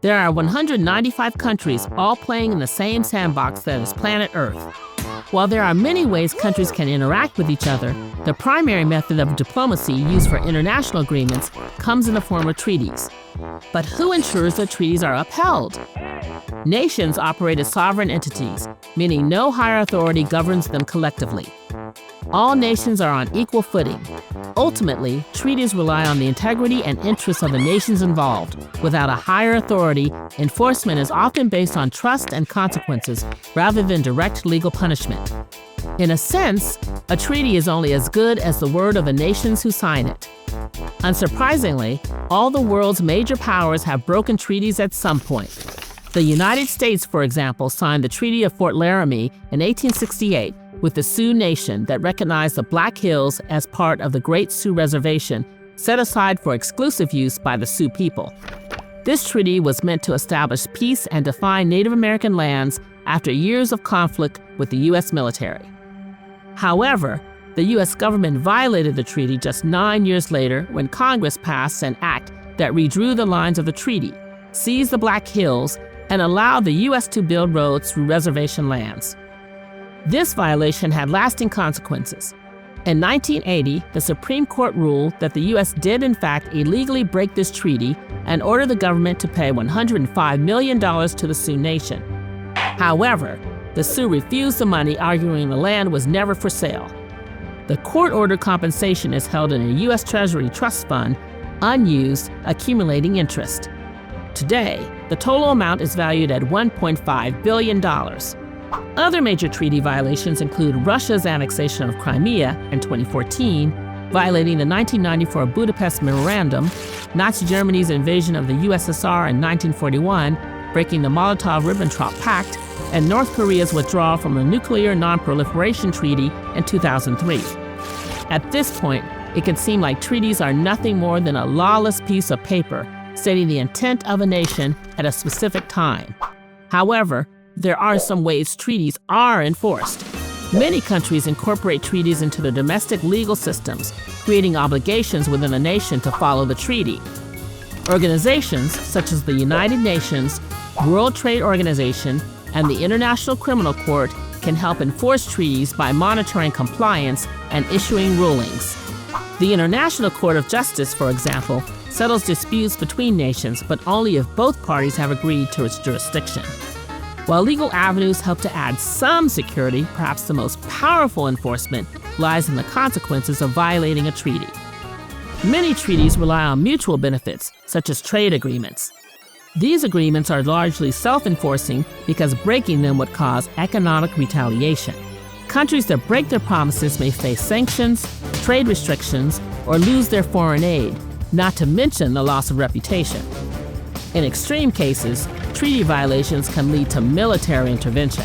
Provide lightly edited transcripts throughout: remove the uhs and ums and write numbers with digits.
There are 195 countries all playing in the same sandbox that is planet Earth. While there are many ways countries can interact with each other, the primary method of diplomacy used for international agreements comes in the form of treaties. But who ensures that treaties are upheld? Nations operate as sovereign entities, meaning no higher authority governs them collectively. All nations are on equal footing. Ultimately, treaties rely on the integrity and interests of the nations involved. Without a higher authority, enforcement is often based on trust and consequences rather than direct legal punishment. In a sense, a treaty is only as good as the word of the nations who sign it. Unsurprisingly, all the world's major powers have broken treaties at some point. The United States, for example, signed the Treaty of Fort Laramie in 1868 with the Sioux Nation that recognized the Black Hills as part of the Great Sioux Reservation set aside for exclusive use by the Sioux people. This treaty was meant to establish peace and define Native American lands after years of conflict with the U.S. military. However, the U.S. government violated the treaty just 9 years later when Congress passed an act that redrew the lines of the treaty, seized the Black Hills, and allowed the U.S. to build roads through reservation lands. This violation had lasting consequences. In 1980, the Supreme Court ruled that the U.S. did in fact illegally break this treaty and ordered the government to pay $105 million to the Sioux Nation. However, the Sioux refused the money, arguing the land was never for sale. The court-ordered compensation is held in a U.S. Treasury trust fund, unused, accumulating interest. Today, the total amount is valued at $1.5 billion. Other major treaty violations include Russia's annexation of Crimea in 2014, violating the 1994 Budapest Memorandum, Nazi Germany's invasion of the USSR in 1941, breaking the Molotov-Ribbentrop Pact, and North Korea's withdrawal from the Nuclear Non-Proliferation Treaty in 2003. At this point, it can seem like treaties are nothing more than a lawless piece of paper stating the intent of a nation at a specific time. However, there are some ways treaties are enforced. Many countries incorporate treaties into their domestic legal systems, creating obligations within a nation to follow the treaty. Organizations such as the United Nations, World Trade Organization, and the International Criminal Court can help enforce treaties by monitoring compliance and issuing rulings. The International Court of Justice, for example, settles disputes between nations, but only if both parties have agreed to its jurisdiction. While legal avenues help to add some security, perhaps the most powerful enforcement lies in the consequences of violating a treaty. Many treaties rely on mutual benefits, such as trade agreements. These agreements are largely self-enforcing because breaking them would cause economic retaliation. Countries that break their promises may face sanctions, trade restrictions, or lose their foreign aid, not to mention the loss of reputation. In extreme cases, treaty violations can lead to military intervention.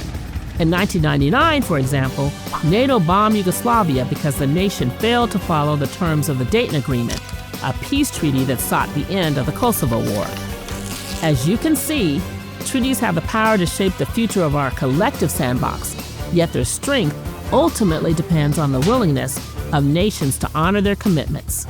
In 1999, for example, NATO bombed Yugoslavia because the nation failed to follow the terms of the Dayton Agreement, a peace treaty that sought the end of the Kosovo War. As you can see, treaties have the power to shape the future of our collective sandbox, yet their strength ultimately depends on the willingness of nations to honor their commitments.